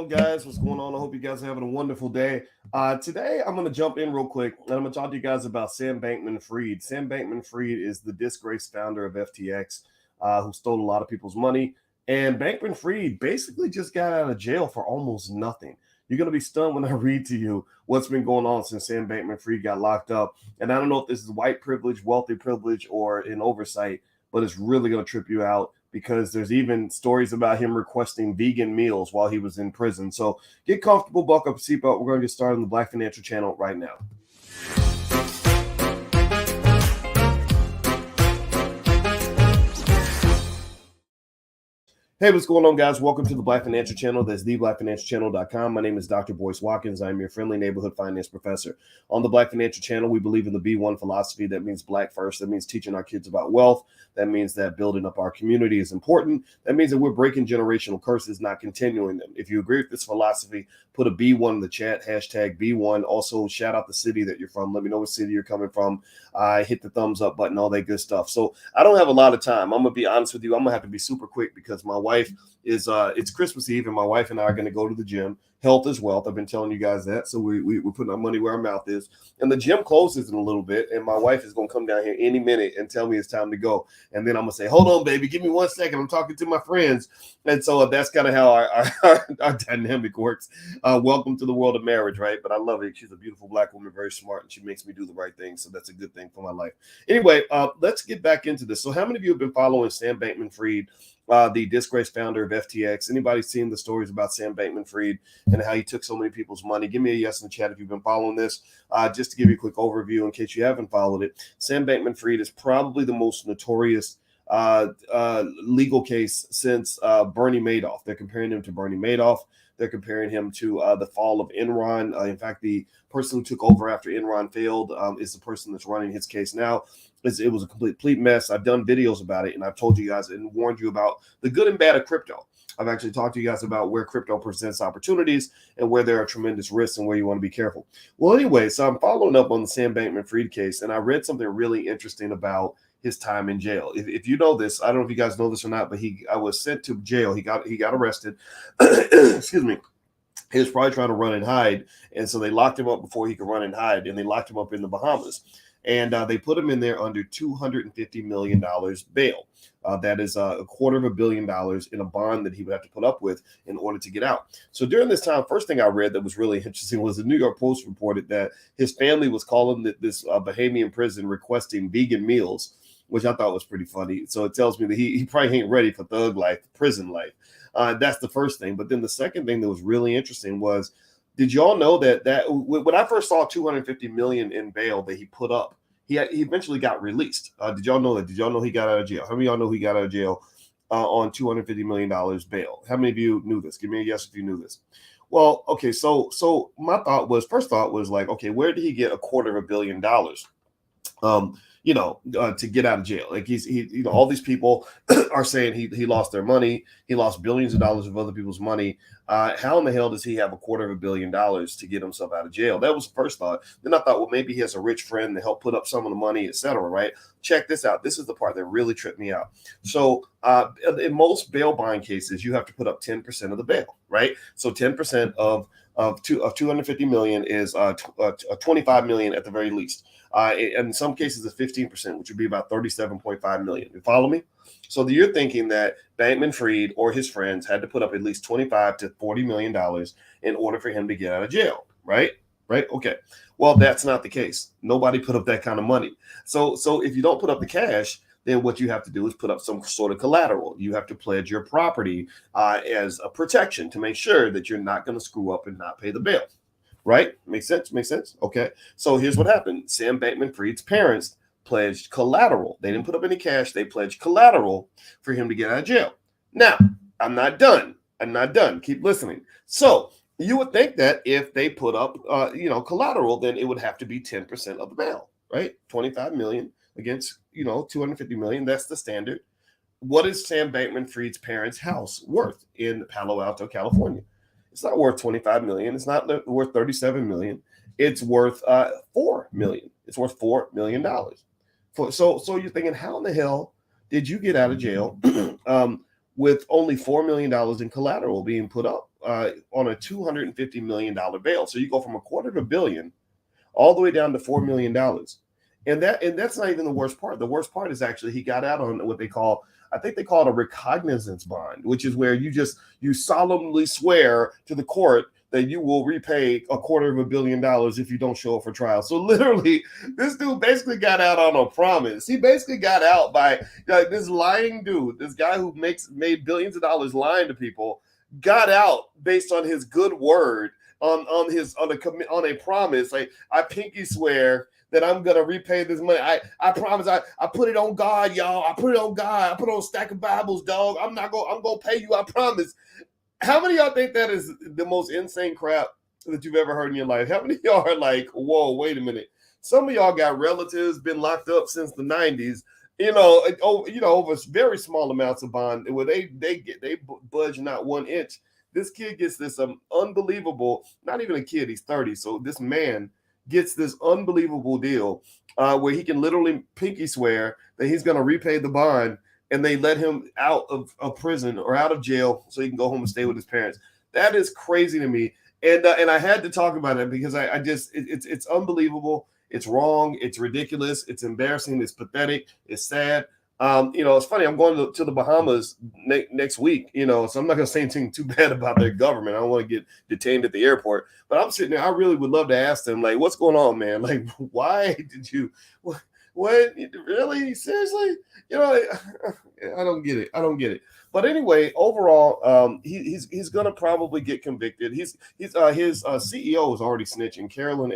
Guys, what's going on? I hope you guys are having a wonderful day. Today I'm going to jump in real quick and I'm going to talk to you guys about Sam Bankman-Fried. Sam Bankman-Fried is the disgraced founder of FTX, who stole a lot of people's money. And Bankman-Fried basically just got out of jail for almost nothing. You're going to be stunned when I read to you what's been going on since Sam Bankman-Fried got locked up. And I don't know if this is white privilege, wealthy privilege, or an oversight, but it's really going to trip you out because there's even stories about him requesting vegan meals while he was in prison. So get comfortable, buckle up, seatbelt. We're going to get started on the Black Financial Channel right now. Hey, what's going on, guys? Welcome to the Black Financial Channel. That's theblackfinancialchannel.com. My name is Dr. Boyce Watkins. I'm your friendly neighborhood finance professor. On the Black Financial Channel, we believe in the B1 philosophy. That means black first. That means teaching our kids about wealth. That means that building up our community is important. That means that we're breaking generational curses, not continuing them. If you agree with this philosophy, put a B1 in the chat, hashtag B1. Also, shout out the city that you're from. Let me know what city you're coming from. Hit the thumbs up button, all that good stuff. So I don't have a lot of time. I'm going to be honest with you. I'm going to have to be super quick because my wife is it's Christmas Eve and my wife and I are going to go to the gym. Health is wealth. I've been telling you guys that. So we're putting our money where our mouth is. And the gym closes in a little bit. And my wife is going to come down here any minute and tell me it's time to go. And then I'm going to say, hold on, baby, give me 1 second. I'm talking to my friends. And so that's kind of how our dynamic works. Welcome to the world of marriage, right? But I love it. She's a beautiful black woman, very smart, and she makes me do the right thing. So that's a good thing for my life. Anyway, let's get back into this. So how many of you have been following Sam Bankman-Fried, the disgraced founder of FTX? Anybody seen the stories about Sam Bankman-Fried and how he took so many people's money? Give me a yes in the chat if you've been following this. Just to give you a quick overview in case you haven't followed it, Sam Bankman-Fried is probably the most notorious legal case since Bernie Madoff. They're comparing him to Bernie Madoff. They're comparing him to the fall of Enron. In fact, the person who took over after Enron failed is the person that's running his case now. It was a complete mess. I've done videos about it, and I've told you guys and warned you about the good and bad of crypto. I've actually talked to you guys about where crypto presents opportunities and where there are tremendous risks and where you want to be careful. Well, anyway, so I'm following up on the Sam Bankman-Fried case, and I read something really interesting about his time in jail. If you know this, I don't know if you guys know this or not, but I was sent to jail. He got arrested. Excuse me. He was probably trying to run and hide, and so they locked him up before he could run and hide, and they locked him up in the Bahamas. And they put him in there under $250 million bail. That is $250 million in a bond that he would have to put up with in order to get out. So during this time, first thing I read that was really interesting was the New York Post reported that his family was calling this Bahamian prison requesting vegan meals, which I thought was pretty funny. So it tells me that he probably ain't ready for thug life, prison life. That's the first thing. But then the second thing that was really interesting was, did y'all know that when I first saw $250 million in bail that he put up, he eventually got released. Did y'all know that? Did y'all know he got out of jail? How many of y'all know he got out of jail on $250 million bail? How many of you knew this? Give me a yes if you knew this. Well, okay, so my first thought was like, okay, where did he get $250 million? To get out of jail. Like all these people are saying he lost their money. He lost billions of dollars of other people's money. How in the hell does he have $250 million to get himself out of jail? That was the first thought. Then I thought, well, maybe he has a rich friend to help put up some of the money, etc. Right? Check this out. This is the part that really tripped me out. So in most bail bond cases, you have to put up 10% of the bail, right? So 10% of 250 million is 25 million at the very least. In some cases, it's 15%, which would be about 37.5 million. You follow me? So you're thinking that Bankman-Fried or his friends had to put up at least 25 to $40 million in order for him to get out of jail, right? Right? Okay. Well, that's not the case. Nobody put up that kind of money. So if you don't put up the cash, then what you have to do is put up some sort of collateral. You have to pledge your property as a protection to make sure that you're not going to screw up and not pay the bail. Right? Makes sense? Makes sense? Okay. So here's what happened. Sam Bankman-Fried's parents pledged collateral. They didn't put up any cash. They pledged collateral for him to get out of jail. Now, I'm not done. Keep listening. So you would think that if they put up, collateral, then it would have to be 10% of the bail, right? 25 million against, 250 million. That's the standard. What is Sam Bankman-Fried's parents' house worth in Palo Alto, California? It's not worth 25 million. It's not worth 37 million. It's worth 4 million. It's worth $4 million. So you're thinking, how in the hell did you get out of jail with only $4 million in collateral being put up on a $250 million bail. So you go from $250 million all the way down to $4 million. And that's not even the worst part. The worst part is actually he got out on what they call, I think they call it a recognizance bond, which is where you solemnly swear to the court that you will repay $250 million if you don't show up for trial. So literally, this dude basically got out on a promise. He basically got out by this lying dude, this guy who made billions of dollars lying to people, got out based on his good word on a promise. Like, I pinky swear that I'm gonna repay this money. I promise. I put it on God, y'all. I put it on God. I put it on a stack of Bibles, dog. I'm gonna pay you. I promise. How many of y'all think that is the most insane crap that you've ever heard in your life? How many of y'all are like, whoa, wait a minute? Some of y'all got relatives been locked up since the 90s, over very small amounts of bond where they budge not 1 inch. This kid gets this unbelievable, not even a kid, he's 30. So this man gets this unbelievable deal where he can literally pinky swear that he's going to repay the bond, and they let him out of prison or out of jail so he can go home and stay with his parents. That is crazy to me. And I had to talk about it because it's unbelievable. It's wrong. It's ridiculous. It's embarrassing. It's pathetic. It's sad. It's funny. I'm going to the Bahamas next week, so I'm not going to say anything too bad about their government. I don't want to get detained at the airport, but I'm sitting there. I really would love to ask them, like, what's going on, man? Like, why did you, what, really? Seriously? I don't get it. But anyway, overall, he's going to probably get convicted. His CEO is already snitching. Carol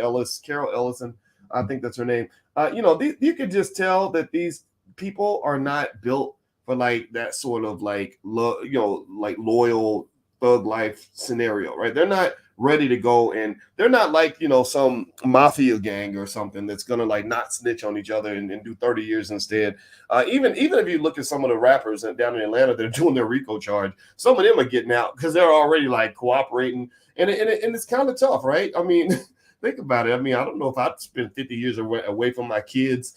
Ellison, I think that's her name. You could just tell that these people are not built for like that sort of like loyal thug life scenario, right? They're not ready to go, and they're not like some mafia gang or something that's gonna like not snitch on each other and do 30 years instead. Even if you look at some of the rappers down in Atlanta that are doing their RICO charge, some of them are getting out because they're already like cooperating, and it's kind of tough, right? I mean, think about it. I mean, I don't know if I'd spend 50 years away from my kids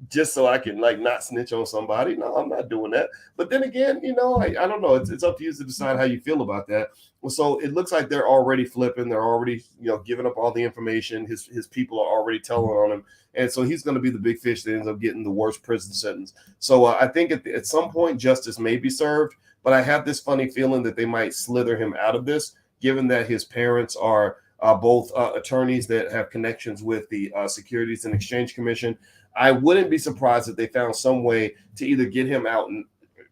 just so I can like not snitch on somebody. No, I'm not doing that. But then again, I don't know. It's up to you to decide how you feel about that. So it looks like they're already flipping. They're already, giving up all the information. His people are already telling on him. And so he's going to be the big fish that ends up getting the worst prison sentence. So I think at some point justice may be served, but I have this funny feeling that they might slither him out of this, given that his parents are both attorneys that have connections with the Securities and Exchange Commission. I wouldn't be surprised if they found some way to either get him out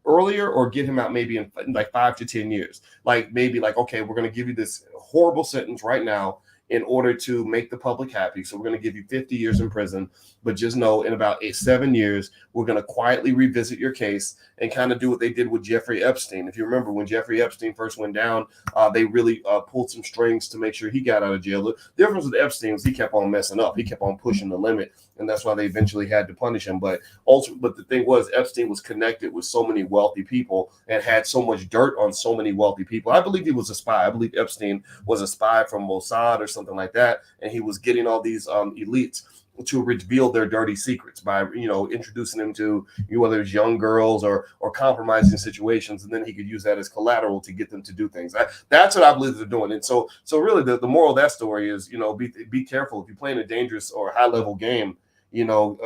earlier or get him out maybe in like 5 to 10 years. Like maybe like, okay, we're going to give you this horrible sentence right now in order to make the public happy. So we're going to give you 50 years in prison, but just know in about 7 years, we're going to quietly revisit your case and kind of do what they did with Jeffrey Epstein. If you remember when Jeffrey Epstein first went down, they really pulled some strings to make sure he got out of jail. The difference with Epstein was he kept on messing up. He kept on pushing the limit, and that's why they eventually had to punish him. But the thing was, Epstein was connected with so many wealthy people and had so much dirt on so many wealthy people. I believe he was a spy. I believe Epstein was a spy from Mossad or something like that, and he was getting all these elites to reveal their dirty secrets by introducing them to whether it's young girls or compromising situations, and then he could use that as collateral to get them to do things. That's what I believe they're doing. And so really the moral of that story is be careful if you're playing a dangerous or high level game.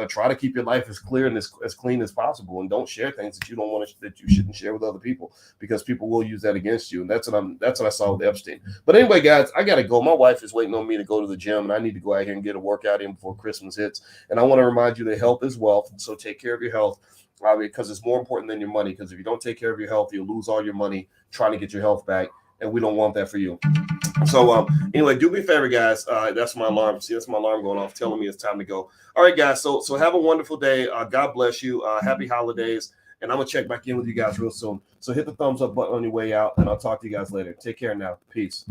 Try to keep your life as clear and as clean as possible, and don't share things that you don't want that you shouldn't share with other people, because people will use that against you. And that's what I saw with Epstein. But anyway, guys, I gotta go. My wife is waiting on me to go to the gym, and I need to go out here and get a workout in before Christmas hits. And I want to remind you that health is wealth, so take care of your health because it's more important than your money. Because if you don't take care of your health, you'll lose all your money trying to get your health back, and we don't want that for you. So anyway, do me a favor, guys. That's my alarm. See, that's my alarm going off telling me it's time to go. All right, guys. So have a wonderful day. God bless you. Happy holidays. And I'm going to check back in with you guys real soon. So hit the thumbs up button on your way out, and I'll talk to you guys later. Take care now. Peace.